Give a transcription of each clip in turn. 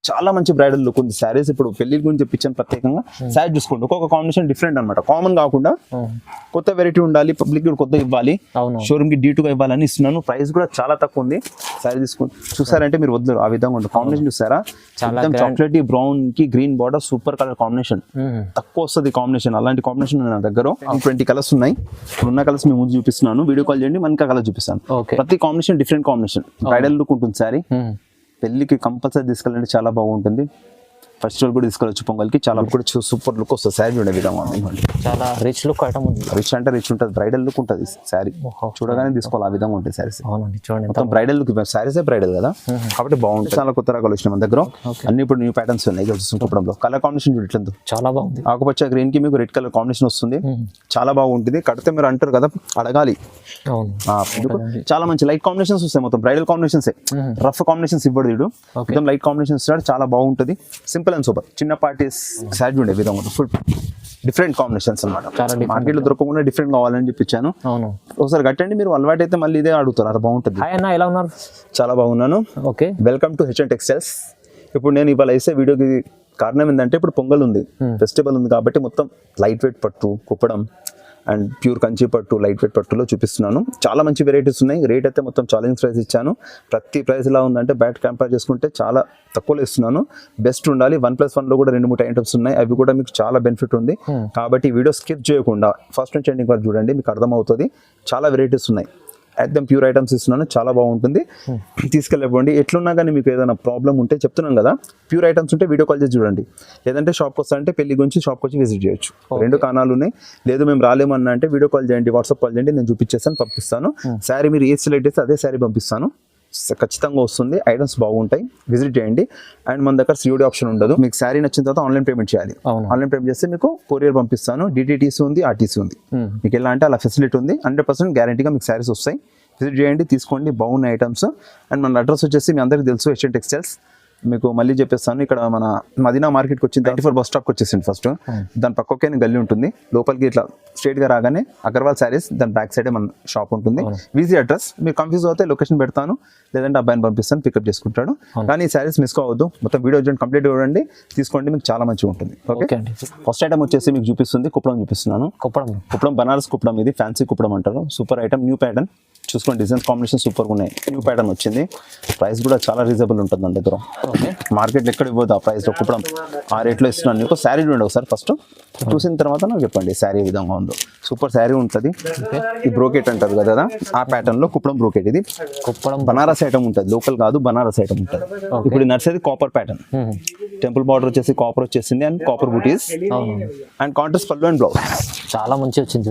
చాలా మంచి bridal look ఉంది శారీస్. ఇప్పుడు పెళ్లి గురించి తెప్పించాను ప్రత్యేకంగా. శారీ చూసుకోండి, ఒక్కొక్క కాంబినేషన్ డిఫరెంట్ అనమాట. కామన్ కాకుండా కొత్త వెరైటీ ఉండాలి, పబ్లిక్ కొత్త ఇవ్వాలి, షోరూమ్ కి D2 గా ఇవ్వాలని ఇస్తున్నాను. ప్రైస్ కూడా చాలా తక్కువ ఉంది. శారీ తీసుకుని చూసారంటే మీరు వద్దు, ఆ విధంగా ఉంటుంది. కాంబినేషన్ చూసారా, చాక్లెట్ బ్రౌన్ కి green border, super colour combination. తక్కువ వస్తుంది కాంబినేషన్, అలాంటి కాంబినేషన్ నా దగ్గర 20 కలర్స్ ఉన్నాయి. ఉన్న కలర్స్ మేము ముందు చూపిస్తున్నాను, వీడియో కాల్ చేయండి, మనకి కలర్ చూపిస్తాను. ప్రతి combination different combination, bridal look ఉంటుంది శారీ. పెళ్లికి కంపల్సరీ తీసుకెళ్ళండి, చాలా బాగుంటుంది. ఫెస్టివల్ కూడా తీసుకెళ్ళచ్చు, పొంగల్కి చాలా కూడా సూపర్ లుక్ వస్తుంది. శారీ చూడే విధంగా చాలా రిచ్ లుక్ ఐటమ్ ఉంది. రిచ్ అంటే రిచ్ ఉంటుంది, బ్రైడల్ లుక్ ఉంటుంది శారీ. చూడగానే తీసుకోవాలి, ఆ విధంగా ఉంటుంది శారీస్. చూడండి మొత్తం బ్రైడల్ లుక్, శారీసే బ్రైడల్ కదా కాబట్టి బాగుంటుంది. చాలా కొత్త రకాలు వచ్చినాయి మన దగ్గర, అన్ని ఇప్పుడు న్యూ ప్యాటర్న్స్ ఉన్నాయి. చూసుకోవడంలో కలర్ కాంబినేషన్ చూడట్లేదు, చాలా బాగుంది. ఆకుపచ్చ గ్రీన్ కి మీకు రెడ్ కలర్ కాంబినేషన్ వస్తుంది, చాలా బాగుంటుంది. కడితే మీరు అంటారు కదా అడగాలి, చాలా మంచి లైట్ కాంబినేషన్స్ వస్తాయి. మొత్తం బ్రైడల్ కాంబినేషన్స్, రఫ్ కాంబినేషన్స్ ఇవ్వడు వీడు, మొత్తం లైట్ కాంబినేషన్స్ చాలా బాగుంటుంది. Simple and super. చిన్న పార్టీస్ శారీ ఉండే విధంగా ఫుల్ డిఫరెంట్ కాంబినేషన్స్ అనమాట. మార్కెట్ లో దొరకకుండా డిఫరెంట్ కావాలని చెప్పించాను. ఒకసారి కట్టండి, మీరు అలవాటు అయితే మళ్ళీ ఇదే అడుగుతారు. అది బాగుంటుంది. ఎలా ఉన్నారు? చాలా బాగున్నాను. Okay, welcome to H&M textiles. ఇప్పుడు నేను ఇవాళ వేసే వీడియోకి కారణం ఏంటంటే, ఇప్పుడు పొంగల్ ఉంది, ఫెస్టివల్ ఉంది కాబట్టి మొత్తం లైట్ వెయిట్ పట్టు, కుప్పడం అండ్ ప్యూర్ కంచి పట్టు, లైట్ వెయిట్ పట్టులో చూపిస్తున్నాను. చాలా మంచి వెరైటీస్ ఉన్నాయి. రేట్ అయితే మొత్తం ఛాలెంజ్ ప్రైస్ ఇచ్చాను. ప్రతి ప్రైస్ ఎలా ఉందంటే బయట కంపేర్ చేసుకుంటే చాలా తక్కువలో ఇస్తున్నాను. బెస్ట్ ఉండాలి. 1+1 లో కూడా 2-3 ఐటమ్స్ ఉన్నాయి, అవి కూడా మీకు చాలా బెనిఫిట్ ఉంది. కాబట్టి వీడియో స్కిప్ చేయకుండా ఫస్ట్ నుంచి ఎండింగ్ వరకు చూడండి, మీకు అర్థమవుతుంది. చాలా వెరైటీస్ ఉన్నాయి, ఎక్దమ్ ప్యూర్ ఐటమ్స్ ఇస్తున్నాను, చాలా బాగుంటుంది. తీసుకెళ్ళిపోండి. ఎట్లున్నా కానీ మీకు ఏదైనా ప్రాబ్లం ఉంటే చెప్తున్నాను కదా, ప్యూర్ ఐటమ్స్ ఉంటే వీడియో కాల్ చేసి చూడండి. లేదంటే షాప్కి వస్తారంటే పెళ్లి గురించి షాప్కి వచ్చి విజిట్ చేయొచ్చు. 2 కారణాలు ఉన్నాయి. లేదు మేము రాలేమన్నా అంటే వీడియో కాల్ చేయండి, వాట్సాప్ కాల్ చేయండి, నేను చూపించేస్తాను, పంపిస్తాను. శారీ మీరు ఏ సెలెక్ట్ చేస్తే అదే శారీ పంపిస్తాను, ఖచ్చితంగా వస్తుంది. ఐటమ్స్ బాగుంటాయి, విజిట్ చేయండి. అండ్ మన దగ్గర COD ఆప్షన్ ఉండదు. మీకు శారీ నచ్చిన తర్వాత ఆన్లైన్ పేమెంట్ చేయాలి. ఆన్లైన్ పేమెంట్ చేస్తే మీకు కొరియర్ పంపిస్తాను. DTTC ఉంది, RTC ఉంది. మీకు ఎలా అంటే అలా ఫెసిలిటీ ఉంది. 100% గ్యారంటీగా మీకు శారీస్ వస్తాయి. విజిట్ చేయండి, తీసుకోండి, బాగున్న ఐటమ్స్. అండ్ మన అడ్రస్ వచ్చేసి మీ అందరికీ తెలుసు, H&M టెక్స్టైల్స్. మీకు మళ్ళీ చెప్పేస్తాను, ఇక్కడ మన మదీనా మార్కెట్కి వచ్చింది 34 బస్ స్టాప్కి వచ్చేసింది. ఫస్ట్ దాని పక్కకే గల్లీ ఉంటుంది, లోపలికి ఇట్లా స్ట్రైట్గా రాగానే అగర్వాల్ శారీస్, దాని బ్యాక్ సైడే మన షాప్ ఉంటుంది. Easy address. మీరు కన్ఫ్యూజ్ అవుతే లొకేషన్ పెడతాను, లేదంటే అబ్బాయిని పంపిస్తాను, పికప్ చేసుకుంటాడు. కానీ ఈ శారీస్ మిస్ కావద్దు, మొత్తం వీడియో చూడండి, కంప్లీట్ చూడండి, తీసుకోండి, మీకు చాలా మంచిగా ఉంటుంది. ఓకే, ఫస్ట్ ఐటమ్ వచ్చేసి మీకు చూపిస్తుంది కుప్పడం చూపిస్తున్నాను. కుప్పడం బనారస్ కుప్పడం, ఇది ఫ్యాన్సీ కుప్పడం అంటారు. Super item, new pattern. చూసుకోండి, డిజైన్స్ కాంబినేషన్ సూపర్గా ఉన్నాయి. న్యూ ప్యాటర్న్ వచ్చింది. ప్రైస్ కూడా చాలా రీజనబుల్ ఉంటుంది మన దగ్గర. మార్కెట్లో ఎక్కడ ఇవ్వదు ఆ ప్రైస్లో. కుప్పడం ఆ రేట్లో ఇస్తున్నాను. మీకు శారీ చూడండి ఒకసారి, ఫస్ట్ చూసిన తర్వాత నాకు చెప్పండి శారీ ఏ విధంగా ఉందో. సూపర్ శారీ ఉంటుంది. ఈ బ్రోకెట్ అంటారు కదా, ఆ ప్యాటర్న్ లో కుప్పడం బ్రోకెట్. ఇది కుప్పడం బనారస్ ఐటమ్ ఉంటుంది, లోకల్ కాదు, బనారస్ ఐటమ్ ఉంటుంది. ఇప్పుడు నర్సరీ కాపర్ ప్యాటర్న్, టెంపుల్ బార్డర్ వచ్చేసి కాపర్ వచ్చేసింది, and copper butis and contrast పళ్ళు అండ్ బ్లౌజ్. చాలా మంచి వచ్చింది.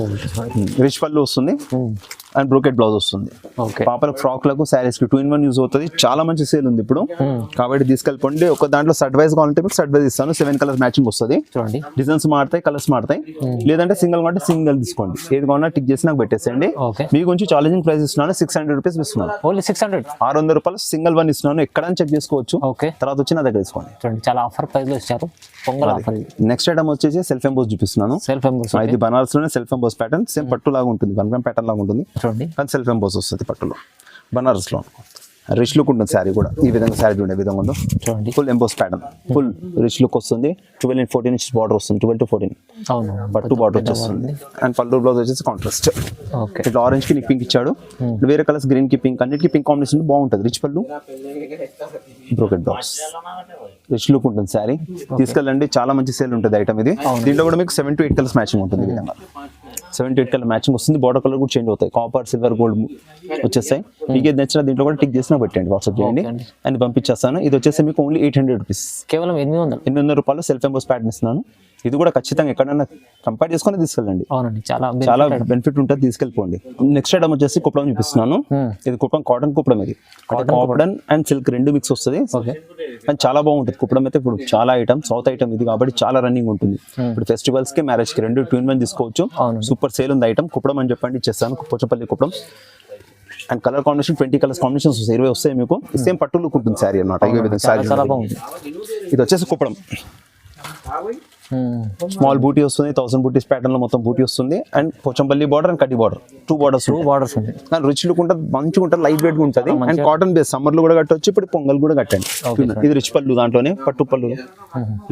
రిచ్ పళ్ళు వస్తుంది అండ్ బ్రోకెట్ బ్లౌజ్ వస్తుంది. పాపల ఫ్రాక్లకు, శారీస్కి 2-in-1 యూజ్ అవుతుంది. చాలా మంచి సేల్ ఉంది ఇప్పుడు, కాబట్టి తీసుకెళ్ళిపోండి. ఒక దాంట్లో సెట్ వైజ్ కావాలంటే మీకు సెట్ వైజ్ ఇస్తాను. 7 కలర్స్ మ్యాచింగ్ వస్తుంది. చూడండి, డిజైన్స్ మారుతాయి, కలర్స్ మారుతాయి. లేదంటే సింగిల్ అంటే సింగిల్ తీసుకోండి. ఏది కావాలన్నా టిక్ చేసి నాకు పెట్టేసేయండి. మీ గురించి ఛాలెంజింగ్ ప్రైస్ ఇస్తున్నాను, 600 రూపీస్ ఇస్తున్నాను. ఓన్లీ 600, 600 రూపాయలు సింగిల్ వన్ ఇస్తున్నాను. ఎక్కడైనా చెక్ చేసుకోవచ్చు. తర్వాత వచ్చి నా దగ్గర తీసుకోండి. చాలా ఆఫర్ ప్రైస్ లో ఇచ్చారు. నెక్స్ట్ ఐటమ్ వచ్చేసి సెల్ఫ్ ఎంబోస్ చూపిస్తున్నాను. ఇది బనారస్ లోనే సెల్ఫ్ ఎంబోస్ ప్యాటర్న్, సేమ్ పట్టు లాగా ఉంటుంది, 1 గ్రామ్ ప్యాటర్న్ లాగా ఉంటుంది. కానీ సెల్ఫ్ ఎంబోస్ వస్తుంది పట్టులో, బనారస్ లో. రిచ్ లుక్ ఉంటుంది శారీ కూడా. ఈ విధంగా శారీ చూడండి, విధంగా ఉందో చూడండి. Full emboss pattern, full rich look వస్తుంది. 12 and 14 ఇంచెస్ బార్డర్ వస్తుంది, 12 to 14 పట్టు బార్డర్ వచ్చేస్తుంది. అండ్ పళ్ళు బ్లౌజ్ వచ్చేసి కాంట్రాస్ట్. ఇట్లా ఆరెంజ్ కి నీకు పింక్ ఇచ్చాడు, వేరే కలర్స్ గ్రీన్ కి పింక్, అన్నిటికీ పింక్ కాంబినేషన్ బాగుంటుంది. రిచ్ పళ్ళు, బ్రోకెట్ బ్లౌజ్, రిచ్ లుక్ ఉంటుంది శారీ. తీసుకెళ్ళండి, చాలా మంచి సేల్ ఉంటుంది ఐటమ్ ఇది. దీంట్లో కూడా మీకు 7 to 8 కలర్స్ మ్యాచింగ్ ఉంటుంది. ఈ విధంగా 7 to 8 కలర్ మ్యాచింగ్ వస్తుంది. బార్డర్ కలర్ కూడా చేంజ్ అవుతాయి, కాపర్, సిల్వర్, గోల్డ్ వచ్చేస్తాయి. మీకు ఏది నచ్చినా దీంట్లో కూడా టిక్ చేసినా పెట్టండి, వాట్సాప్ చేయండి అని పంపించేస్తాను. ఇది వచ్చేసి మీకు ఓన్లీ 800 రూపీస్, కేవలం 800 రూపాయలు సెల్ఫ్ ఎంబోస్ ప్యాటర్న్ ఇస్తున్నాను. ఇది కూడా ఖచ్చితంగా ఎక్కడైనా కంపేర్ చేసుకొని తీసుకెళ్ళండి, చాలా బెనిఫిట్ ఉంటుంది. తీసుకెళ్ళిపోండి. నెక్స్ట్ ఐటమ్ వచ్చేసి కుప్పడం చూపిస్తున్నాను. ఇది కుప్పడం కాటన్ కుప్పడం. ఇది కాటన్ అండ్ సిల్క్ 2 మిక్స్ వస్తుంది. అండ్ చాలా బాగుంటుంది కుప్పడం అయితే. ఇప్పుడు చాలా ఐటమ్, సౌత్ ఐటమ్ ఇది కాబట్టి చాలా రన్నింగ్ ఉంటుంది. ఇప్పుడు ఫెస్టివల్స్ కి, మ్యారేజ్ కి 2 2-in-1 తీసుకోవచ్చు. సూపర్ సేల్ ఉంది ఐటమ్. కుప్పడం అని చెప్పండి, ఇచ్చేస్తాను. Pochampalli Kuppadam. And colour combination 20 colours combinations వస్తాయి, 20 వస్తాయి మీకు. సేమ్ పట్టు లుక్ ఉంటుంది శారీ అన్నమాట. ఇది వచ్చేసి కుప్పడం. స్మాల్ బూటీ వస్తుంది, 1000 బూటీస్ ప్యాటర్న్ లో మొత్తం బూటీ వస్తుంది. అండ్ పోచంపల్లి బార్డర్ అండ్ కడ్డీ బార్డర్ 2 బార్డర్స్. 2 బార్డర్స్ ఉంది. కానీ రిచ్ లుక్ ఉంటుంది, మంచిగా ఉంటుంది, లైట్ వెయిట్ గా ఉంటుంది. అండ్ కాటన్ బేస్ సమ్మర్ లో కూడా కట్టవచ్చు, ఇప్పుడు పొంగల్ కూడా కట్టండి. ఇది రిచ్ పళ్ళు, దాంట్లోనే పట్టు పళ్ళు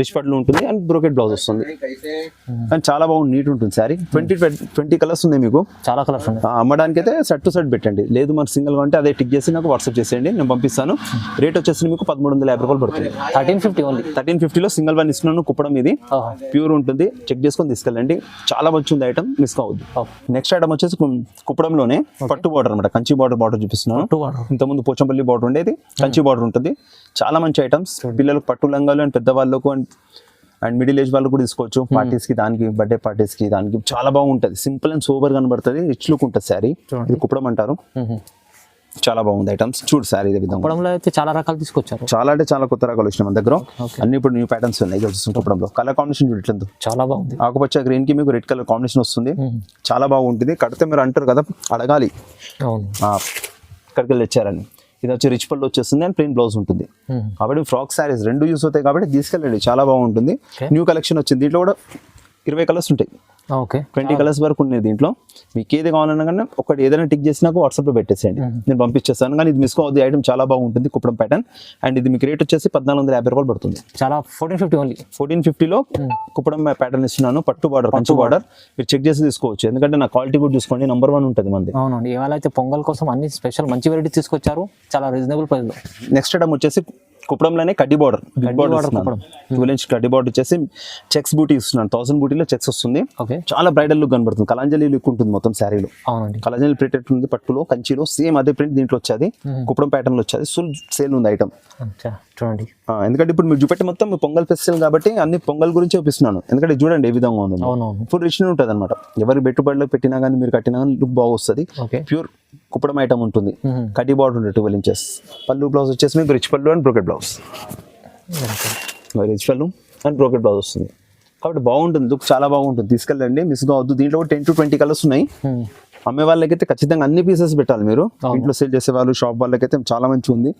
రిచ్ పళ్ళు ఉంటుంది. అండ్ బ్రోకెట్ బ్లౌజ్ వస్తుంది. అండ్ చాలా బాగుంది, నీట్ ఉంటుంది శారీ. 20 కలర్స్ ఉన్నాయి మీకు. చాలా కలర్స్ ఉన్నాయి. అమ్మడానికి అయితే సెట్ టు సెట్ పెట్టండి, లేదు మనకు సింగిల్ గా ఉంటే అదే టిక్ చేసి నాకు వాట్సాప్ చేసేయండి, నేను పంపిస్తాను. రేట్ వచ్చేసి మీకు 1350 రూపాయలు పడుతుంది. 1350 ఓన్లీ. 1350లో సింగిల్ వన్ ఇస్తున్నాను. కుప్పడం ఇది ప్యూర్ ఉంటుంది, చెక్ చేసుకొని తీసుకెళ్ళండి. చాలా మంచి ఉంది ఐటమ్, మిస్ కావద్దు. నెక్స్ట్ ఐటమ్ వచ్చేసి కుప్పడంలోనే పట్టు బార్డర్ అనమాట, కంచి బార్డర్ చూపిస్తున్నాను. ఇంతకుముందు పోచంపల్లి బార్డర్ ఉండేది, కంచి బార్డర్ ఉంటుంది. చాలా మంచి ఐటమ్స్, పిల్లలకు పట్టు లంగాలు అండ్ పెద్దవాళ్ళకు అండ్ మిడిల్ ఏజ్ వాళ్ళు కూడా తీసుకోవచ్చు. పార్టీస్ కి, దానికి బర్త్డే పార్టీస్ కి, దానికి చాలా బాగుంటుంది. సింపుల్ అండ్ సూపర్ కనబడుతుంది, రిచ్ లుక్ ఉంటుంది శారీ. ఇది కుప్పడం అంటారు. చాలా బాగుంది ఐటమ్స్. చూడు శారీ ఇదే విధంగా. కుప్పడంలో అయితే చాలా రకాలు తీసుకొచ్చారు. చాలా అంటే చాలా కొత్త రకాలు వచ్చినాయి మన దగ్గర. అన్ని ఇప్పుడు న్యూ ప్యాటర్న్స్ ఉన్నాయి. చూస్తుంది కుప్పడంలో కలర్ కాంబినేషన్ చూడట్లేదు, చాలా బాగుంది. ఆకుపచ్చ గ్రీన్ కి మీకు రెడ్ కలర్ కాంబినేషన్ వస్తుంది. చాలా బాగుంటుంది. కడితే మీరు అంటారు కదా, అడగాలి ఇక్కడికి వెళ్ళి తెచ్చారని. ఇది వచ్చి రిచ్ పళ్ళు వచ్చేస్తుంది అండ్ ప్లెయిన్ బ్లౌజ్ ఉంటుంది. కాబట్టి ఫ్రాక్ శారీస్ రెండు యూస్ అవుతాయి కాబట్టి తీసుకెళ్ళండి, చాలా బాగుంటుంది. న్యూ కలెక్షన్ వచ్చింది, దీంట్లో కూడా 20 కలర్స్ ఉంటాయి. 20 కలర్స్ వరకు ఉన్నాయి దీంట్లో. మీకు ఏది కావాలన్నా కానీ ఒకటి ఏదైనా టిక్ చేసి నాకు వాట్సాప్లో పెట్టేసేయండి, నేను పంపించేస్తాను. కానీ ఇది మిస్ కావద్దు, ఐటమ్ చాలా బాగుంటుంది, కుప్పడం ప్యాటర్న్. అండ్ ఇది మీకు రేట్ వచ్చేసి 1450 రూపాయలు పడుతుంది. చాలా 1450 ఓన్లీ. 1450లో కుప్పడం ప్యాటర్న్ ఇస్తున్నాను. పట్టు బార్డర్, కంచి బార్డర్. మీరు చెక్ చేసి తీసుకోవచ్చు, ఎందుకంటే నా క్వాలిటీ కూడా చూసుకోండి, నెంబర్ 1 ఉంటుంది మంది. అవునండి, ఇవాళ అయితే పొంగల్ కోసం అన్ని స్పెషల్ మంచి వెరైటీ తీసుకొచ్చారు, చాలా రీజనబుల్ ప్రైస్ లో. నెక్స్ట్ ఐటమ్ వచ్చేసి కుప్పడంలోనే కడ్డీ బార్డర్, బిగ్ బార్డర్ 12 ఇంచ్ కడ్డీ బార్డర్ వచ్చేసి చెక్స్ బూటీ ఇస్తున్నాను. 1000 బూటీలో చెక్స్ వస్తుంది. చాలా బ్రైడల్ లుక్ కనబడుతుంది, కలాంజలి లుక్ ఉంటుంది మొత్తం శారీలో. అవునండి, కలాంజలి ప్రింట్ ఉంటుంది పట్టులో, కంచిలో సేమ్ అదే ప్రింట్ దీంట్లో వచ్చేది, కుప్పడం ప్యాటర్న్ లో వచ్చేది. ఫుల్ సేల్ ఉంది ఐటమ్. చూడండి, ఎందుకంటే ఇప్పుడు మీరు చూపెట్టి మొత్తం పొంగల్ ఫెస్టివల్ కాబట్టి అన్ని పొంగల్ గురించి చూపిస్తున్నాను. ఎందుకంటే చూడండి ఏ విధంగా ఉంది, ఫుల్ రిచ్ ఉంటుంది అనమాట. ఎవరి పెట్టుబడిలో పెట్టినా కానీ మీరు కట్టినా కానీ లుక్ బాగా వస్తుంది. ప్యూర్ కుప్పడం ఐటమ్ ఉంటుంది. కడ్డీ బార్డర్ ఉంటుంది 12 ఇంచెస్. పళ్ళు బ్లౌజ్ వచ్చేసి మీకు రిచ్ పళ్ళు అండ్ బ్రోకెట్ బ్లౌజ్. రిచ్ పళ్ళు అండ్ బ్రోకెట్ బ్లౌజ్ వస్తుంది కాబట్టి బాగుంటుంది, లుక్ చాలా బాగుంటుంది. తీసుకెళ్ళండి, మిస్ కావద్దు. దీంట్లో 10 to 20 కలర్స్ ఉన్నాయి. అమ్మే వాళ్ళకైతే ఖచ్చితంగా అన్ని పీసెస్ పెట్టాలి మీరు. ఇంట్లో సేల్ చేసే వాళ్ళు, షాప్ వాళ్ళకైతే చాలా మంచి ఉంది,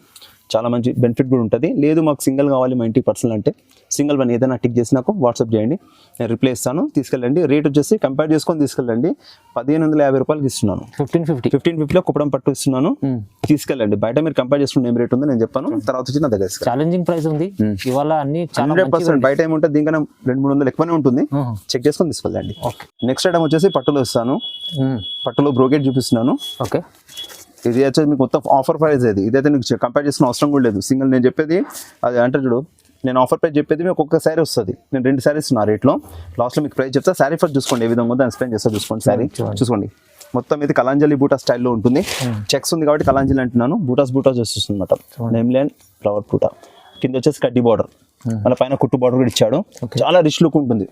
చాలా మంచి బెనిఫిట్ కూడా ఉంటుంది. లేదు మాకు సింగిల్ కావాలి మా ఇంటికి పర్సనల్ అంటే సింగిల్ వన్ ఏదైనా టిక్ చేసి నాకు వాట్సాప్ చేయండి, నేను రిప్లై ఇస్తాను. తీసుకెళ్ళండి. రేట్ వచ్చేసి కంపేర్ చేసుకొని తీసుకెళ్ళండి. 1550 రూపాయలకి ఇస్తున్నాను. 1550లో కుప్పడం పట్టు ఇస్తున్నాను. తీసుకెళ్ళండి. బయట మీరు కంపేర్ చేసుకుంటే ఏం రేట్ ఉందో నేను చెప్పాను, తర్వాత వచ్చి నా దగ్గర ఛాలెంజింగ్ ప్రైస్ ఉంది ఇవాళ. అన్ని 100% బయట ఏముంటుంది, దీనికన్నా 200-300 ఎక్కువనే ఉంటుంది. చెక్ చేసుకొని తీసుకెళ్ళండి. నెక్స్ట్ ఐటమ్ వచ్చేసి పట్టులో ఇస్తాను. పట్టులో బ్రోకెట్ చూపిస్తున్నాను. ఓకే, ఇది వచ్చేసి మీకు మొత్తం ఆఫర్ ప్రైస్. ఇదైతే మీకు కంపేర్ చేసిన అవసరం కూడా లేదు. సింగిల్ నేను చెప్పేది అది అంటే చూడు, నేను ఆఫర్ ప్రైస్ చెప్పేది మీకు ఒక్క శారీ వస్తుంది. నేను 2 శారీస్ నా రేట్లో. లాస్ట్లో మీకు ప్రైస్ చెప్తా. శారీ ఫస్ట్ చూసుకోండి ఏ విధంగా ఉందో, ఎక్స్ప్లెయిన్ చేస్తా. చూసుకోండి శారీ చూసుకోండి. మొత్తం ఇది కలాంజలి బూటా స్టైల్లో ఉంటుంది. చెక్స్ ఉంది కాబట్టి కలాంజలి అంటున్నాను. బూటాస్ వస్తుంది అనమాట. నేమ్లీ ఫ్లవర్ బూటా. కింద వచ్చేసి కడ్డీ బార్డర్, మన పైన కుట్టు బార్డర్ కూడా ఇచ్చాడు. చాలా రిచ్ లుక్ ఉంటుంది.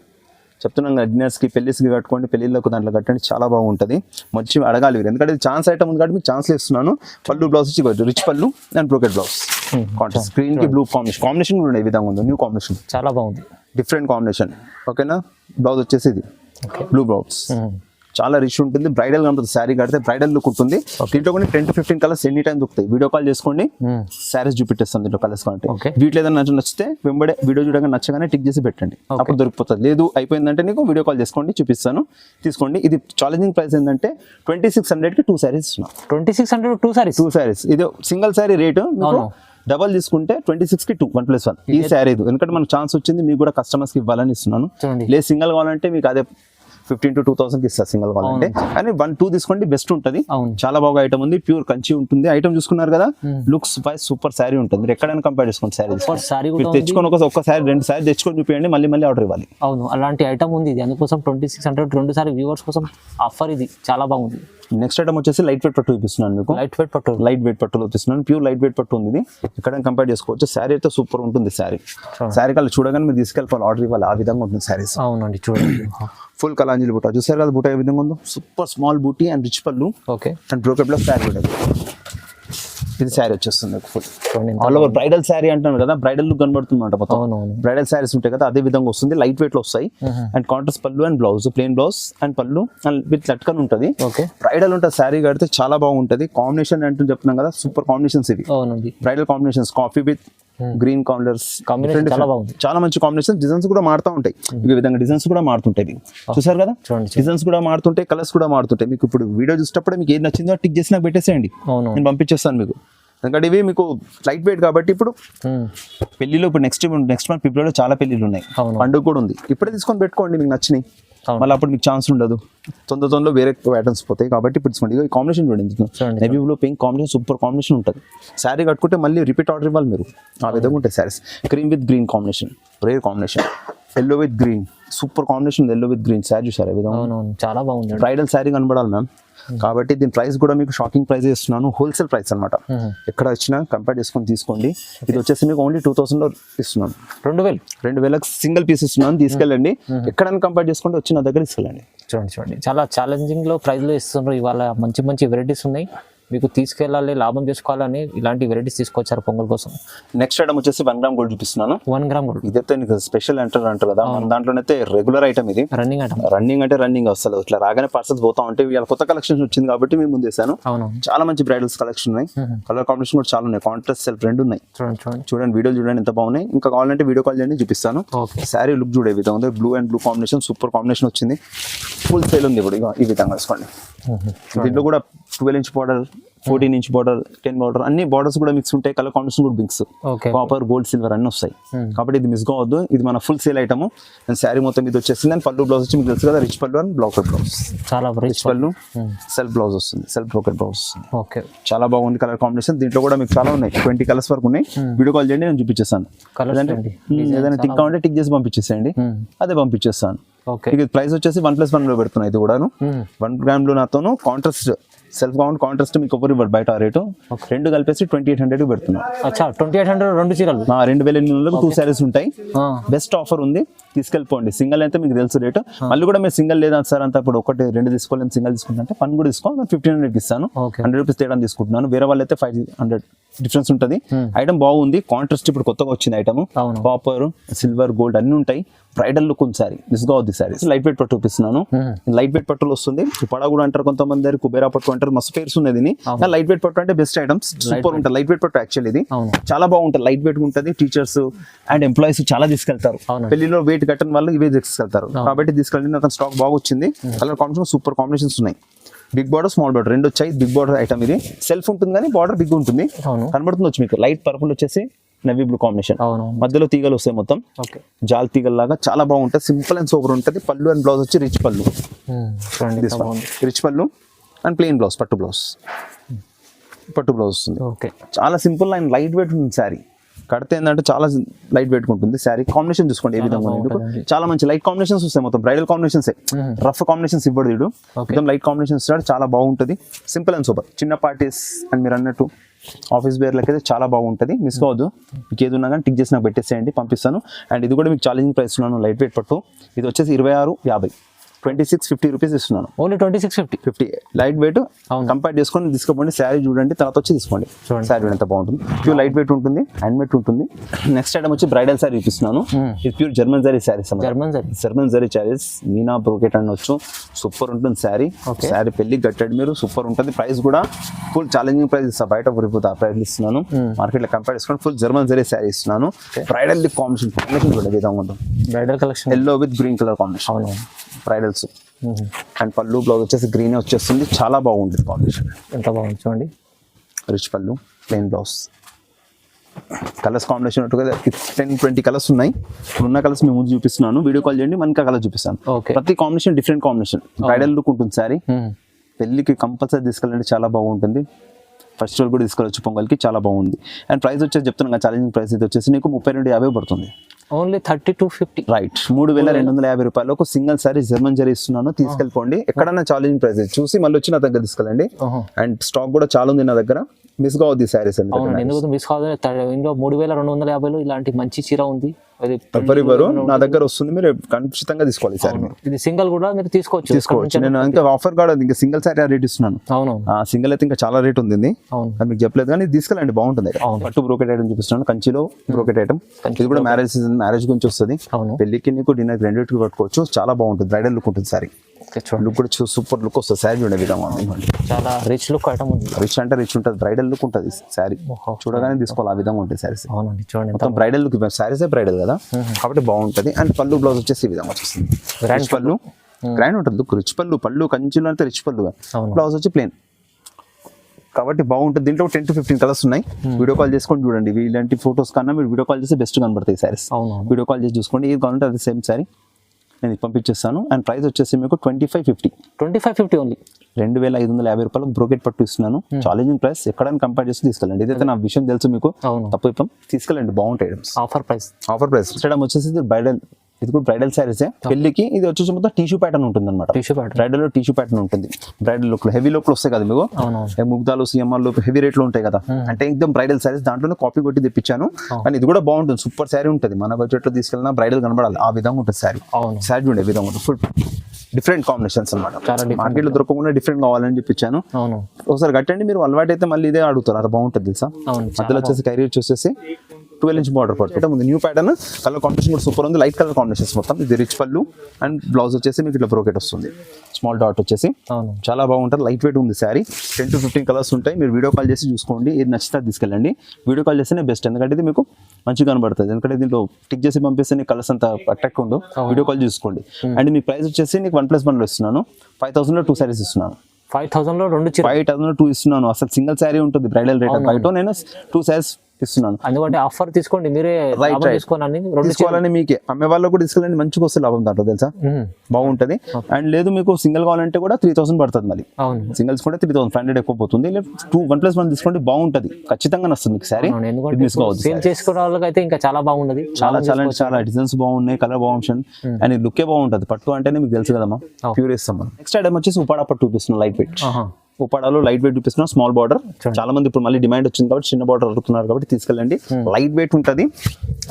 చెప్తున్నాను, డిన్నర్స్కి పెళ్లిస్కి కట్టుకోండి, పెళ్ళిళ్ళకు దాంట్లో కట్టండి, చాలా బాగుంటుంది. మంచి అడగాలి మీరు, ఎందుకంటే ఛాన్స్ ఐటమ్ ఉంది కాబట్టి మీకు ఛాన్స్లో ఇస్తున్నాను. పళ్ళు బ్లౌజ్ వచ్చి రిచ్ పళ్ళు and brocade blouse. Contrast screen కి బ్లూ కాంబినేషన్ కూడా ఈ విధంగా ఉంది. న్యూ కాంబినేషన్, చాలా బాగుంది, డిఫరెంట్ కాంబినేషన్. ఓకేనా. బ్లౌజ్ వచ్చేసి ఇది బ్లూ బ్లౌజ్. చాలా రిచ్ ఉంటుంది, బ్రైడల్ గా ఉంటుంది. శారీ కడితే బ్రైడల్ లుక్ ఉంటుంది. దీంట్లో కూడా 10 to 15 కలర్స్ ఎనీ టైం దొరుకుతాయి. వీడియో కాల్ చేసుకోండి, శారీస్ చూపిస్తాను దీంట్లో కలర్స్ కంటే. వీటిలో ఏదైనా నచ్చితే వెంబడే వీడియో చూడగా నచ్చగానే టిక్ చేసి పెట్టండి, అప్పుడు దొరికిపోతుంది. లేదు అయిపోయిందంటే నీకు వీడియో కాల్ చేసుకోండి, చూపిస్తాను, తీసుకోండి. ఇది ఛాలెంజింగ్ ప్రైస్ ఏంటంటే 2600కి 2 శారీస్ ఇస్తున్నాం. 2600 2 శారీస్. ఇది సింగిల్ శారీ రేటు. డబల్ తీసుకుంటే 26కి 2 1+1 ఈ శారీ. ఎందుకంటే మనకు ఛాన్స్ వచ్చింది, మీకు కూడా కస్టమర్స్కి ఇవ్వాలని ఇస్తున్నాను. లేదు సింగిల్ కావాలంటే మీకు అదే 15 to 2000కి ఇస్తారు సింగిల్ కావాలంటే. కానీ 1-2 తీసుకోండి, బెస్ట్ ఉంటుంది. చాలా బాగా ఐటమ్ ఉంది, ప్యూర్ కంచి ఉంటుంది. ఐటమ్ చూసుకున్నారు కదా, లుక్స్ వైజ్ సూపర్ శారీ ఉంటుంది. మీరు ఎక్కడైనా కంపేర్ చేసుకోండి. శారీ మీరు తెచ్చుకొని ఒక శారీ 2 శారీ తెచ్చుకొని చూపించండి, మళ్ళీ ఆర్డర్ ఇవ్వాలి. అవును, అలాంటి ఐటమ్ ఉంది. ఇది అందుకోసం 2600 2 సారి వ్యూవర్స్ కోసం ఆఫర్. ఇది చాలా బాగుంది. నెక్స్ట్ ఐటమ్ వచ్చేసి లైట్ వెయిట్ పట్టు చూపిస్తున్నాను మీకు. లైట్ వెయిట్ పట్టులో చూపిస్తున్నాను. ప్యూర్ లైట్ వెయిట్ పట్టు ఉంది. ఇది ఎక్కడైనా కంపేర్ చేసుకోవచ్చు. శారీ అయితే సూపర్ ఉంటుంది. శారీ కల్లా చూడగానే మీరు తీసుకెళ్ళిపోవాలి, ఆర్డర్ ఇవ్వాలి, ఆ విధంగా ఉంటుంది శారీస్. అవునండి, చూడండి. ఫుల్ కలాంజలి బూటా చూసారు కదా, బూటా ఏ విధంగా ఉందో, సూపర్ స్మాల్ బూటీ అండ్ రిచ్ పళ్ళు. Okay, and brocade blouse sari కూడా. ఇది శారీ వచ్చేస్తుంది full all over bridal sari అంటున్నాను కదా, బ్రైడల్ లుక్ కనబడుతుంది అనమాట మొత్తం. బ్రైడల్ శారీస్ ఉంటాయి కదా, అదే విధంగా వస్తుంది. లైట్ వెయిట్ లో వస్తాయి. అండ్ కాంట్రాస్ట్ పళ్ళు and blouse, plain blouse and పళ్ళు అండ్ విత్ లట్కన్ ఉంటుంది. బ్రైడల్ ఉంటుంది. శారీ కడితే చాలా బాగుంటుంది. కాంబినేషన్ అంటూ చెప్తున్నాం కదా, సూపర్ కాంబినేషన్స్ ఇవి. Bridal combinations, coffee with green colours combination చాలా బాగుంది. చాలా మంచి కాంబినేషన్. డిజైన్స్ కూడా మారుతూ ఉంటాయి, ఈ విధంగా డిజైన్స్ కూడా మారుతుంటాయి. మీకు చూసారు కదా, చూడండి డిజైన్స్ కూడా మారుతుంటాయి, కలర్స్ కూడా మారుతుంటాయి. మీకు ఇప్పుడు వీడియో చూసేటప్పుడు మీకు ఏది నచ్చిందో టిక్ చేసి నాకు పెట్టేసేయండి, అవును నేను పంపించేస్తాను మీకు. ఎందుకంటే ఇవి మీకు లైట్ వెయిట్ కాబట్టి ఇప్పుడు పెళ్లిలో ఇప్పుడు నెక్స్ట్ మంత్ ఫిబ్రవరిలో చాలా పెళ్లిళ్ళు ఉన్నాయి, అవును. పండుగ కూడా ఉంది. ఇప్పుడే తీసుకొని పెట్టుకోండి, మీకు నచ్చినాయి. అవును. మళ్ళీ అప్పుడు మీకు ఛాన్స్ ఉండదు, తొందరలో వేరే ప్యాటర్న్స్ పోతాయి. కాబట్టి ఇప్పుడు తీసుకోండి. ఈ కాంబినేషన్ చూడండి, చూడండి. Navy blue pink combination super combination ఉంటుంది. శారీ కట్టుకుంటే మళ్ళీ రిపీట్ ఆర్డర్ ఇవ్వాలి మీరు, ఆ విధంగా ఉంటాయి saris. Cream with green combination, rare combination. Yellow with green super combination, yellow with green sari చూసారు ఈ విధంగా. అవునవును చాలా బాగుంది. బ్రైడల్ శారీ కనబడాలి మ్యామ్. కాబట్టి దీని ప్రైస్ కూడా మీకు షాకింగ్ ప్రైస్ ఇస్తున్నాను, హోల్సేల్ ప్రైస్ అనమాట. ఎక్కడ వచ్చినా కంపేర్ చేసుకొని తీసుకోండి. ఇది వచ్చేసి మీకు ఓన్లీ 2000 ఇస్తున్నాను, 2000 సింగిల్ పీస్ ఇస్తున్నాను. తీసుకెళ్ళండి, ఎక్కడైనా కంపేర్ చేసుకుంటే వచ్చి నా దగ్గర తీసుకెళ్ళండి. చూడండి చాలా ఛాలెంజింగ్ లో ప్రైస్ లో ఇస్తున్నారు. ఇవాళ మంచి మంచి వెరైటీస్ ఉన్నాయి, మీకు తీసుకెళ్ళాలి, లాభం చేసుకోవాలని ఇలాంటి వెరైటీస్ తీసుకొచ్చారు పొంగల్ కోసం. నెక్స్ట్ ఐటమ్ వచ్చేసి 1 గ్రామ్ గోల్డ్ చూపిస్తున్నాను. 1 గ్రామ్ గోల్డ్ ఇదైతే నీకు స్పెషల్ అంటారు కదా, మన దాంట్లోనైతే రెగ్యులర్ ఐటమ్ ఇది. రన్నింగ్ ఐటమ్, రన్నింగ్ అంటే రన్నింగ్ అసలు ఇట్లా రాగానే పార్సల్స్ పోతా ఉంటాయి. ఇవాళ కొత్త కలెక్షన్ వచ్చింది కాబట్టి మేము ముందు వేసాను. అవును చాలా మంచి బ్రైడల్స్ కలెక్షన్ ఉన్నాయి, కలర్ కాంబినేషన్ కూడా చాలా ఉన్నాయి, కాంట్రాస్ట్ సెల్ఫ్ రెండు ఉన్నాయి. చూడండి వీడియోలు చూడండి ఎంత బాగున్నాయి. ఇంకా కావాలంటే వీడియో కాల్ చేయండి, చూపిస్తాను. శారీ లుక్ చూడే విధంగా ఉంది, blue and blue combination super combination వచ్చింది. ఫుల్ సేల్ ఉంది ఇప్పుడు ఈ విధంగా వేసుకోండి. దీంట్లో కూడా 12 inch border, 14 inch border, 10 border అన్ని బార్డర్స్ కూడా మిక్స్ ఉంటాయి. కలర్ కాంబినేషన్ కూడా మిక్స్, కాపర్ గోల్డ్ సిల్వర్ అన్ని వస్తాయి. కాబట్టి ఇది మిస్ కావద్దు. ఇది మన ఫుల్ సేల్ ఐటమ్. శారీ మొత్తం ఇది వచ్చేసింది. అండ్ పళ్ళు బ్లౌజ్ వచ్చి మీకు తెలుసు కదా, రిచ్ పళ్ళు అండ్ బ్లాకెట్ బ్లౌజ్. చాలా రిచ్ పళ్ళు, సెల్ఫ్ బ్లౌజ్ వస్తుంది, సెల్ఫ్ బ్లాకెట్ బ్లౌజ్ వస్తుంది. చాలా బాగుంది కలర్ కాంబినేషన్. దీంట్లో కూడా మీకు చాలా ఉన్నాయి, 20 కలర్స్ వరకు ఉన్నాయి. వీడియో కాల్ చేయండి, నేను చూపించేస్తాను. ఏదైనా టిక్ కావాలంటే టిక్ చేసి పంపించేసేయండి, అదే పంపించేస్తాను. ఇది ప్రైస్ వచ్చేసి 1+1 లో పెడుతున్నాయి. ఇది కూడాను 1 గ్రామ్ లో నాతోను కాంట్రాస్ట్ సెల్ఫ్ కాంట్రాస్ట్ మీకు ఒకరు ఇవ్వరు బయట రేటు. రెండు కలిపేసి 2800 పెడుతున్నాం. 2800 రెండు చీరలు 2800 2 శారీస్ ఉంటాయి. బెస్ట్ ఆఫర్ ఉంది, తీసుకెళ్ళిపోండి. సింగిల్ అయితే మీకు తెలుసు రేటు. మళ్ళీ కూడా మీరు సింగిల్ లేదా సార్ అంతా ఇప్పుడు 1-2 తీసుకోలేము, సింగిల్ తీసుకుంటే పని కూడా తీసుకో 1500 ఇస్తాను. 100 రూపీస్ తేడా తీసుకుంటున్నాను. వేరే వాళ్ళు అయితే 500 డిఫరెన్స్ ఉంటుంది. ఐటమ్ బాగుంది, కాంట్రాస్ట్ ఇప్పుడు కొత్తగా వచ్చింది ఐటమ్. కాపర్, సిల్వర్, గోల్డ్ అన్ని ఉంటాయి. బ్రైడల్ లుక్ ఉంది సారీ, మిస్ కావద్దు సారీస్. లైట్ వెయిట్ పట్టు చూపిస్తున్నాను. లైట్ వెయిట్ పట్టులు వస్తుంది. పడ కూడా అంటారు కొంతమంది, దగ్గర కుబేరా పట్టు అంటారు, మస్తు పేర్స్ ఉన్నది. లైట్ వెయిట్ పట్టు అంటే బెస్ట్ ఐటమ్స్, సూపర్ ఉంటుంది. లైట్ వెయిట్ పట్టు యాక్చువల్లీ ఇది చాలా బాగుంటుంది, లైట్ వెయిట్ ఉంటుంది. టీచర్స్ అండ్ ఎంప్లాయీస్ చాలా తీసుకెళ్తారు. పెళ్లిలో వెయిట్ కట్టని వాళ్ళు ఇవే తీసుకెళ్తారు. కాబట్టి తీసుకెళ్ళి నాకు స్టాక్ బాగా వచ్చింది. కలర్ కాంబినేషన్ సూపర్ కాంబినేషన్స్ ఉన్నాయి. బిగ్ బార్డర్, స్మాల్ బార్డర్ రెండు వచ్చాయి. బిగ్ బార్డర్ ఐటమ్ ఇది సెల్ఫ్ ఉంటుంది కానీ బార్డర్ బిగ్ ఉంటుంది, కనబడుతుంది వచ్చి మీకు. లైట్ పర్పుల్ వచ్చేసి నవీ బ్లూ కాంబినేషన్, మధ్యలో తీగలు వస్తాయి మొత్తం జాల్ తీగల్ లాగా, చాలా బాగుంటుంది. సింపుల్ అండ్ సూపర్ ఉంటుంది. పళ్ళు అండ్ బ్లౌజ్ వచ్చి రిచ్ పళ్ళు, రిచ్ పళ్ళు అండ్ ప్లెయిన్ బ్లౌజ్, పట్టు బ్లౌజ్ వస్తుంది. చాలా సింపుల్ అండ్ లైట్ వెయిట్ ఉంటుంది శారీ. కడితే ఏంటంటే చాలా లైట్ వెయిట్ ఉంటుంది శారీ. కాంబినేషన్ చూసుకోండి ఏ విధంగా ఉంది. చాలా మంచి లైట్ కాంబినేషన్స్ వస్తాయి, మొత్తం బ్రైడల్ కాంబినేషన్స్. రఫ్ కాంబినేషన్స్ ఇవ్వడు వీడు, మొత్తం లైట్ కాంబినేషన్స్ ఇస్తాడు. చాలా బాగుంటుంది, సింపుల్ అండ్ సూపర్. చిన్న పార్టీస్ అండ్ మీరు అన్నట్టు ఆఫీస్ వేర్లకి అయితే చాలా బాగుంటుంది. మిస్ కావద్దు. మీకు ఏది ఉన్నా కానీ టిక్ చేసి నాకు పెట్టేసేయండి, పంపిస్తాను. అండ్ ఇది కూడా మీకు ఛాలెంజింగ్ ప్రైస్ ఉన్నాను, లైట్ వెయిట్ పట్టు. ఇది వచ్చేసి 2650, 2650 రూపీస్ ఇస్తున్నాను. Only 2650 light weight. కంపేర్ చేసుకొని తీసుకోండి. శారీ చూడండి, తర్వాత వచ్చి తీసుకోండి. శారీ ఎంత బాగుంటుంది, ప్యూర్ లైట్ వెయిట్ ఉంటుంది, హ్యాండ్ మేడ్ ఉంటుంది. నెక్స్ట్ ఐటమ్ వచ్చి బ్రైడల్ శారీ చూపిస్తున్నాను. ఇది pure German zari saris, German zari saris. Meena brocade అనొచ్చు, సూపర్ ఉంటుంది శారీ. శారీ పెళ్లికి కట్టాడు మీరు, సూపర్ ఉంటుంది. ప్రైస్ కూడా ఫుల్ ఛాలెంజింగ్ ప్రైస్ ఇస్తాను, బయట ఆ ప్రైస్ ఇస్తున్నాను. మార్కెట్లో కంపేర్ చేసుకొని ఫుల్ జర్మన్ జరీ శారీ ఇస్తున్నాను. బ్రైడల్ కాంబినేషన్ చూడండి విధంగా ఉంటుంది. Bridal collection yellow with green colour combination bridals. And పళ్ళు బ్లౌజ్ వచ్చేసి గ్రీన్ వచ్చేస్తుంది, చాలా బాగుంటుంది కాంబినేషన్. ఎంత బాగుంది చూడండి. రిచ్ పళ్ళు, plain blouse. Colours combination 10-20 colours ఉన్నాయి. ఇప్పుడున్న కలర్స్ మేము ముందు చూపిస్తున్నాను. వీడియో కాల్ చేయండి, మనకి కలర్ చూపిస్తాను. ప్రతి combination different combination. Bridal look ఉంటుంది శారీ. పెళ్లికి కంపల్సరీ తీసుకెళ్ళండి, చాలా బాగుంటుంది. ఫెస్టివల్ కూడా తీసుకెళ్ళచ్చు, పొంగల్కి చాలా బాగుంది. అండ్ ప్రైస్ వచ్చేసి చెప్తున్నాను, ఛాలెంజింగ్ ప్రైస్ ఇది వచ్చేసి నీకు 3250 పడుతుంది. ఓన్లీ 3250. రైట్, 3250 రూపాయలకు సింగిల్ సారీ జర్మన్ జరీ ఇస్తున్నాను. తీసుకెళ్ళిపోండి. ఎక్కడన్నా ఛాలెంజింగ్ ప్రైస్ చూసి మళ్ళీ వచ్చి నా దగ్గర తీసుకెళ్ళండి. అండ్ స్టాక్ కూడా చాలా ఉంది నా దగ్గర, మిస్ కావద్దు శారీస్. ఎందుకు మిస్ కావద్దు, ఇందులో 3250లో ఇలాంటి మంచి చీర ఉంది. ఎవరు నా దగ్గర వస్తుంది, మీరు ఖచ్చితంగా తీసుకోవాలి సార్. ఇది సింగిల్ కూడా మీరు తీసుకోవచ్చు. నేను ఇంకా ఆఫర్ కూడా ఇంకా సింగిల్ సారీ రేట్ ఇస్తున్నాను. సింగిల్ అయితే ఇంకా చాలా రేట్ ఉంది, మీకు చెప్పలేదు కానీ తీసుకెళ్ళండి, బాగుంటుంది. పట్టు బ్రోకెట్ ఐటమ్ చూపిస్తున్నాను, కంచిలో బ్రోకెట్ ఐటమ్. ఇది కూడా మ్యారేజ్ సీజన్, మ్యారేజ్ గురించి వస్తుంది. పెళ్లికి నీకు డిన్నర్ రెండింటికి పట్టుకోవచ్చు, చాలా బాగుంటుంది. బ్రైడల్ లుక్ ఉంటుంది సారీ. చూడండి లుక్ కూడా సూపర్ లుక్ వస్తుంది శారీ చూడే విధంగా ఉంది. చాలా రిచ్ లుక్ ఐటమ్ ఉంది. రిచ్ అంటే రిచ్ ఉంటుంది, బ్రైడల్ లుక్ ఉంటుంది శారీ. చూడగానే తీసుకోవాలి ఆ విధంగా ఉంటుంది శారీస్. అవునండి చూడండి మొత్తం బ్రైడల్ లుక్, శారీసే బ్రైడల్ కదా కాబట్టి బాగుంటుంది. అండ్ పళ్ళు బ్లౌజ్ వచ్చేసి ఈ విధంగా వచ్చేస్తుంది. రిచ్ పళ్ళు గ్రాండ్ ఉంటుంది లుక్. రిచ్ పళ్ళు కంచిలో అంటే రిచ్ పళ్ళు, బ్లౌజ్ వచ్చి ప్లేన్ కాబట్టి బాగుంటుంది. దీంట్లో 10 to 15 కలర్స్ ఉన్నాయి. వీడియో కాల్ చేసుకొని చూడండి. ఇలాంటి ఫొటోస్ కన్నా మీరు వీడియో కాల్ చేస్తే బెస్ట్ కనబడతాయి శారీస్. వీడియో కాల్ చేసి చూసుకోండి. ఏది కావాలంటే అది సేమ్ శారీ నేను పంపించేస్తాను. అండ్ ప్రైస్ వచ్చేసి మీకు 2550 ఓన్లీ 2550 రూపాయలు బ్రోకెట్ పట్టు ఇస్తున్నాను. ఛాలెంజింగ్ ప్రైస్, ఎక్కడైనా కంపేర్ చేసి తీసుకెళ్ళండి. ఇదైతే నా విషయం తెలుసు మీకు, తప్పు ఇప్పం తీసుకెళ్ళండి. బాగుంటాయి ఐటమ్స్. ఆఫర్ ప్రైస్ ఇచ్చడం వచ్చేసి బ్రైడల్, ఇది కూడా బ్రైడల్ శారీసే పెళ్లికి. ఇది వచ్చేసి మొత్తం టిష్యూ ప్యాటర్న్ ఉంటుంది అనమాట. బ్రైడల్ లో టిష్యూ ప్యాటర్న్ ఉంటుంది. బ్రైడల్ లుక్ హెవీ లుక్ వస్తాయి కదా మీకు, ముగ్ధాలు సిఎంఆర్లు హెవీ రేట్లు ఉంటాయి కదా, అంటే एकदम బ్రైడల్ శారీస్ దాంట్లోనే కాపీ కొట్టి తెప్పించాను. కానీ ఇది కూడా బాగుంటుంది, సూపర్ శారీ ఉంటుంది. మన బడ్జెట్ లో తీసుకెళ్ళినా బ్రైడల్ కనబడాలి ఆ విధంగా ఉంటుంది శారీ. శారీ ఉండే విధంగా ఉంటుంది. ఫుల్ డిఫరెంట్ కాంబినేషన్స్ అనమాట. మార్కెట్ లో దొరకకుండా డిఫరెంట్ కావాలని చెప్పించాను. ఒకసారి కట్టండి, మీరు అలవాటు అయితే మళ్ళీ ఇదే అడుగుతారు. అది బాగుంటుంది తెలుసా. మధ్యలో వచ్చేసి కైరీ వచ్చేసి 12-inch బార్డర్ పట్టు ముందు. న్యూ ప్యాటర్న్, కలర్ కాంబినేషన్ కూడా సూపర్ ఉంది. లైట్ కలర్ కాంబినేషన్స్ మొత్తం. ఇది రిచ్ పళ్ళు అండ్ బ్లౌజ్ వచ్చేసి మీకు ఇట్లా బ్రోకెట్ వస్తుంది. స్మాల్ డాట్ వచ్చేసి చాలా బాగుంటుంది. లైట్ వెయిట్ ఉంది శారీ. 10 to 15 కలర్స్ ఉంటాయి. మీరు వీడియో కాల్ చేసి చూసుకోండి. ఏది నచ్చితే తీసుకెళ్ళండి. వీడియో కాల్ చేస్తేనే బెస్ట్, ఎందుకంటే ఇది మీకు మంచిగా కనబడుతుంది. ఎందుకంటే దీంట్లో టిక్ చేసి పంపిస్తే నీకు కలర్స్ అంతా అట్రాక్ట్ ఉండవు. వీడియో కాల్ చూసుకోండి. అండ్ మీ ప్రైస్ వచ్చేసి నీకు 1+1 ఇస్తున్నాను. 5000 లో 2 శారీస్ ఇస్తున్నాను. 5000 లో 2 ఇస్తున్నాను. అసలు సింగిల్ శారీ ఉంటుంది బ్రైడల్ రేట్. బయట నేను 2 శారీస్ ఇస్తున్నాను. అందుకంటే ఆఫర్ తీసుకోండి, మీరే తీసుకోవాలని మీకే. అమ్మే వాళ్ళకు కూడా తీసుకెళ్ళండి, మంచిగా వస్తే లాభం దాంట్లో తెలుసా, బాగుంటది. అండ్ లేదు మీకు సింగిల్ కావాలంటే కూడా 3000 పడుతుంది. మళ్ళీ సింగిల్స్ కూడా 3500 ఎక్కువ పోతుంది. 1+1 తీసుకోండి, బాగుంటది. ఖచ్చితంగా వస్తుంది మీకు శారీ. సేల్ చేసుకునే వాళ్ళకైతే ఇంకా చాలా బాగుంది. చాలా డిజైన్స్ బాగున్నాయి, కలర్ బాగుంది అండ్ లుకే బాగుంటది. పట్టు అంటేనే మీకు తెలుసు కదమ్మా, ప్యూర్ ఇస్తాం మనం. నెక్స్ట్ ఐటమ్ వచ్చేసి ఉపాడా పట్టు చూపిస్తున్నాం. లైట్ వెయిట్ ఉపాడాలో లైట్ వెయిట్ చూపిస్తున్నాం. Small border. చాలా మంది ఇప్పుడు మళ్ళీ డిమాండ్ వచ్చింది కాబట్టి చిన్న బార్డర్ అడుగుతున్నారు కాబట్టి తీసుకెళ్ళండి. లైట్ వెయిట్ ఉంటుంది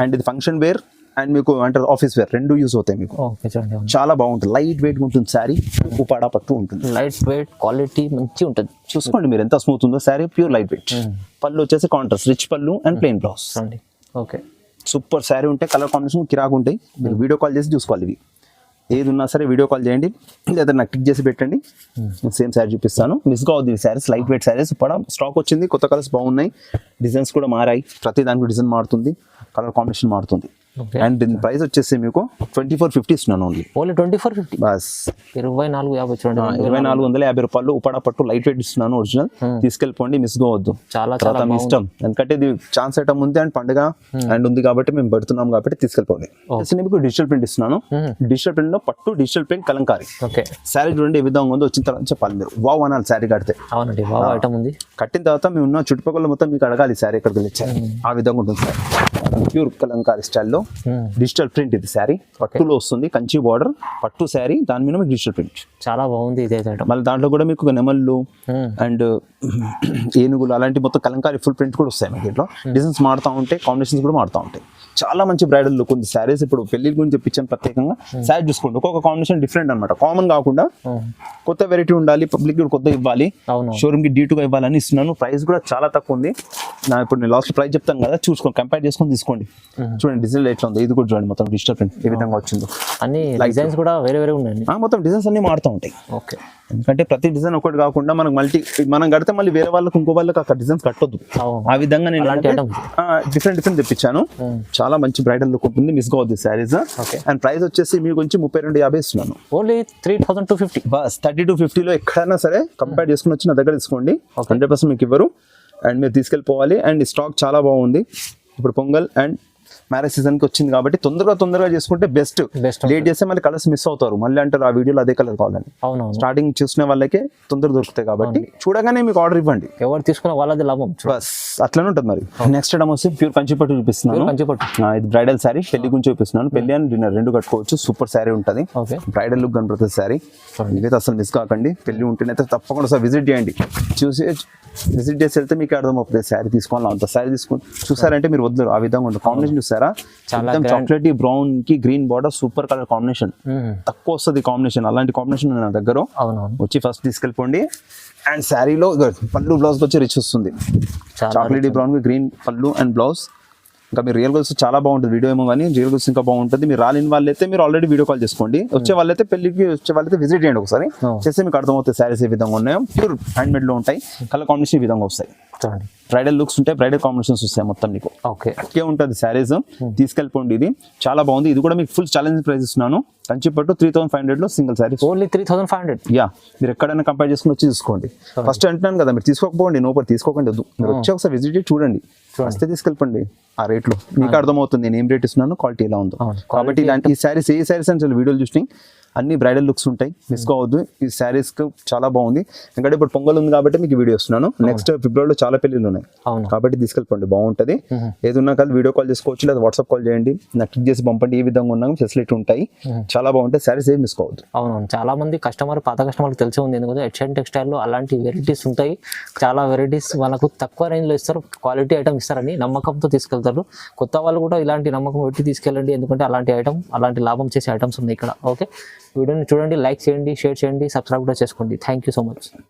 అండ్ ఇది ఫంక్షన్ వేర్ అండ్ మీకు అంటే ఆఫీస్ వేర్ రెండు యూస్ అవుతాయి మీకు. చాలా బాగుంటుంది. లైట్ వెయిట్ ఉంటుంది శారీ. ఉపాడా పట్టు ఉంటుంది. లైట్ వెయిట్, క్వాలిటీ మంచి ఉంటుంది. చూసుకోండి మీరు ఎంత స్మూత్ ఉందో శారీ. Pure light weight. పళ్ళు వచ్చేసి కాంట్రాస్ట్ రిచ్ పళ్ళు and plain blouse. Okay, super sari ఉంటాయి. కలర్ కాంబినేషన్ కిరాకు ఉంటాయి. మీరు వీడియో కాల్ చేసి చూసుకోవాలి. ఇవి ఏది ఉన్నా సరే వీడియో కాల్ చేయండి, లేదా నాకు టిక్ చేసి పెట్టండి. సేమ్ శారీ చూపిస్తాను. మిస్గా అవుతుంది శారీస్. లైట్ వెయిట్ శారీస్ పడా స్టాక్ వచ్చింది. కొత్త కలర్స్ బాగున్నాయి. డిజైన్స్ కూడా మారాయి. ప్రతి దానికి డిజైన్ మారుతుంది, కలర్ కాంబినేషన్ మారుతుంది. అండ్ దీని ప్రైస్ వచ్చేసి మీకు 2450 ఇస్తున్నాను. Only 2450 bus. 2450 రూపాయలు ఉపాడా పట్టు లైట్ వెయిట్ ఇస్తున్నాను. ఒరిజినల్ తీసుకెళ్ళిపోండి, మిస్ కావద్దు. చాలా మీ ఇష్టం, ఎందుకంటే ఇది ఛాన్స్ ఐటమ్ ఉంది అండ్ పండుగ అండ్ ఉంది కాబట్టి మేము పెడుతున్నాం కాబట్టి తీసుకెళ్ళిపోండి. మీకు డిజిటల్ ప్రింట్ ఇస్తున్నాను. డిజిటల్ ప్రింట్ లో పట్టు డిజిటల్ ప్రింట్ కలంకారీ. శారీ చూడండి ఏ విధంగా ఉందో. వచ్చిన తర్వాత చెప్పాలి మీరు వావ్ అనాలి శారీ కడితే. కట్టిన తర్వాత మేము ఉన్న చుట్టుపక్కల మొత్తం మీకు అడగాలి శారీ ఎక్కడికి వెళ్ళి. ఆ విధంగా ఉంటుంది సార్. ప్యూర్ కలంకారీ స్టైల్లో డిజిటల్ ప్రింట్. ఇది శారీ పట్టులో వస్తుంది. కంచి బార్డర్ పట్టు శారీ, దాని మీద మీకు డిజిటల్ ప్రింట్. చాలా బాగుంది. మళ్ళీ దాంట్లో కూడా మీకు నెమళ్ళు అండ్ ఏనుగులు అలాంటి మొత్తం కలంకారీ ఫుల్ ప్రింట్ కూడా వస్తాయి. మీకు ఇట్లా డిజైన్స్ మారుతూ ఉంటాయి, కాంబినేషన్స్ కూడా మారుతూ ఉంటాయి. చాలా మంచి బ్రైడల్ లుక్ ఉంది శారీస్. ఇప్పుడు పెళ్లి గురించి తెప్పించాను ప్రత్యేకంగా. శారీ చూసుకోండి, ఒక్కొక్క కాంబినేషన్ డిఫరెంట్ అనమాట. కామన్ కాకుండా కొత్త వెరైటీ ఉండాలి, పబ్లిక్ కొత్త ఇవ్వాలి, షోరూమ్ కి డీటుగా ఇవ్వాలని ఇస్తున్నాను. ప్రైస్ కూడా చాలా తక్కువ ఉంది. ఇప్పుడు నేను లాస్ట్ ప్రైస్ చెప్తాను కదా, చూసుకోండి, కంపేర్ చేసుకొని తీసుకోండి. చూడండి డిజైన్ ఎట్లా ఉంది. ఇది కూడా చూడండి మొత్తం డిజిటల్ ప్రింట్ ఏ విధంగా వచ్చిందో. అన్ని డిజైన్స్ కూడా వేరే వేరే ఉన్నాయి. మొత్తం డిజైన్స్ అన్ని మారుతూ ఉంటాయి. ఓకే, ఎందుకంటే ప్రతి డిజైన్ ఒకటి కాకుండా మనకు మనం కడితే మళ్ళీ వేరే వాళ్ళకి ఇంకో వాళ్ళకి అక్కడ డిజైన్స్ కట్టొద్దు. ఆ విధంగా నేను డిఫరెంట్ డిఫరెంట్ తెప్పించాను. చాలా మంచి బ్రైడల్ లుక్ ఉంటుంది. మిస్ కావద్దు శారీస్. అండ్ ప్రైస్ వచ్చేసి మీ గురించి 3250 ఇస్తున్నాను. Only 3250 bus. 3250 లో ఎక్కడైనా సరే కంపేర్ చేసుకుని వచ్చి నా దగ్గర తీసుకోండి. 100% మీకు ఇవ్వరు అండ్ మీరు తీసుకెళ్ళిపోవాలి. అండ్ స్టాక్ చాలా బాగుంది. ఇప్పుడు పొంగల్ అండ్ మ్యారేజ్ సీజన్ కి వచ్చింది కాబట్టి తొందరగా చేసుకుంటే బెస్ట్. లేట్ చేస్తే మళ్ళీ కలర్స్ మిస్ అవుతారు. మళ్ళీ అంటారు ఆ వీడియోలో అదే కలర్ కావాలని. స్టార్టింగ్ చూసిన వాళ్ళకే తొందరగా దొరుకుతాయి కాబట్టి చూడగానే మీకు ఆర్డర్ ఇవ్వండి. ఎవరు తీసుకున్న వాళ్ళది లాభం. బస్ అట్లనే ఉంటుంది. మరి నెక్స్ట్ ఐటమ్ వచ్చి ప్యూర్ కంచిపట్టు చూపిస్తున్నాను. ఇది బ్రైడల్ శారీ. పెళ్లి గురించి చూపిస్తున్నాను. పెళ్లి అండ్ డిన్నర్ రెండు కట్టుకోవచ్చు. సూపర్ శారీ ఉంటుంది. బ్రైడల్ లుక్ కనపడుతుంది శారీ. ఇదైతే అసలు మిస్ కాకండి. పెళ్లి ఉంటేనైతే తప్పకుండా సార్ విజిట్ చేయండి. విజిట్ చేసి వెళ్తే మీకు అర్థం అవుతుంది శారీ తీసుకోవాలి. అంత శారీ తీసుకుని చూసారంటే మీరు వద్దరు. ఆ విధంగా ఉంటుంది. కాంబినేషన్ చూసారా, చాక్లెట్ బ్రౌన్ కి green border, super colour combination. తక్కువ వస్తుంది కాంబినేషన్. అలాంటి కాంబినేషన్ నా దగ్గర వచ్చి ఫస్ట్ తీసుకెళ్ళిపోండి. అండ్ శారీలో పళ్ళు బ్లౌజ్ వచ్చి రిచ్ వస్తుంది. చాక్లెట్ బ్రౌన్ కి గ్రీన్ పళ్ళు అండ్ బ్లౌజ్ ఇంకా మీరు రియల్ గోల్స్ చాలా బాగుంటుంది వీడియో ఏమో కానీ రియల్ గోల్స్ ఇంకా బాగుంటుంది. మీరు రాలేని వాళ్ళైతే మీరు ఆల్రెడీ వీడియో కాల్ చేసుకోండి. వచ్చే వాళ్ళైతే పెళ్లికి వచ్చే వాళ్ళైతే విజిట్ చేయండి ఒకసారి, చేస్తే మీకు అర్థమవుతుంది శారీస్ ఏ విధంగా ఉన్నాయో. ప్యూర్ హ్యాండ్ మేడ్ లో ఉంటాయి, కలర్ కాంబినేషన్ ఈ విధంగా వస్తాయి. చూడండి బ్రైడల్ లుక్స్ ఉంటాయి, బ్రైడల్ కాంబినేషన్స్ వస్తాయి మొత్తం మీకు. ఓకే ఓకే ఉంటుంది శారీస్, తీసుకెళ్ళిపోండి. ఇది చాలా బాగుంది. ఇది కూడా మీకు ఫుల్ ఛాలెంజ్ ప్రైస్ ఇస్తున్నాను. కంచిపట్టు 3500 లో సింగిల్ శారీ. ఓన్లీ 3500. యా, మీరు ఎక్కడైనా కంపేర్ చేసుకుని వచ్చి చూసుకోండి. ఫస్ట్ అంటున్నాను కదా, మీరు తీసుకోకపోండి, నోపర్ తీసుకోకండి, వద్దు. మీరు వచ్చి ఒకసారి విజిట్ చేసి చూడండి, వస్తే తీసుకెళ్ళిపోండి. ఆ రేట్లో మీకు అర్థమవుతుంది నేను ఏం రేట్ ఇస్తున్నాను, క్వాలిటీ ఎలా ఉందో. కాబట్టి ఇలాంటి ఈ శారీస్ ఏ శారీస్ అని వీడియోలు చూసి అన్ని బ్రైడల్ లుక్స్ ఉంటాయి, మిస్ కావద్దు. ఈ శారీస్ చాలా బాగుంది. ఎందుకంటే ఇప్పుడు పొంగల్ ఉంది కాబట్టి మీకు వీడియో ఇస్తున్నాను. నెక్స్ట్ ఫిబ్రవరిలో చాలా పెళ్లిళ్ళు ఉన్నాయి కాబట్టి తీసుకెళ్ళిపోండి, బాగుంటుంది. ఏదున్నా కానీ వీడియో కాల్ చేసుకోవచ్చు, లేదా వాట్సాప్ కాల్ చేయండి, నాకు క్లిక్ చేసి పంపండి. ఏ విధంగా ఉన్నా ఫెసిలిటీ ఉంటాయి, చాలా బాగుంటాయి శారీస్, ఏం మిస్ కావద్దు. అవునవును, చాలా మంది కస్టమర్ పాత కస్టమర్కి తెలిసి ఉంది, ఎందుకంటే హెచ్ఎన్ టెక్స్టైల్లో అలాంటి వెరైటీస్ ఉంటాయి. చాలా వెరైటీస్ మనకు తక్కువ రేంజ్లో ఇస్తారు, క్వాలిటీ ఐటమ్ ఇస్తారని నమ్మకంతో తీసుకెళ్తారు. కొత్త వాళ్ళు కూడా ఇలాంటి నమ్మకం పెట్టి తీసుకెళ్ళండి, ఎందుకంటే అలాంటి ఐటమ్, అలాంటి లాభం చేసే ఐటమ్స్ ఉన్నాయి ఇక్కడ. ఓకే, వీడియోని చూడండి, లైక్ చేయండి, షేర్ చేయండి, సబ్స్క్రైబ్ కూడా చేసుకోండి. Thank you so much.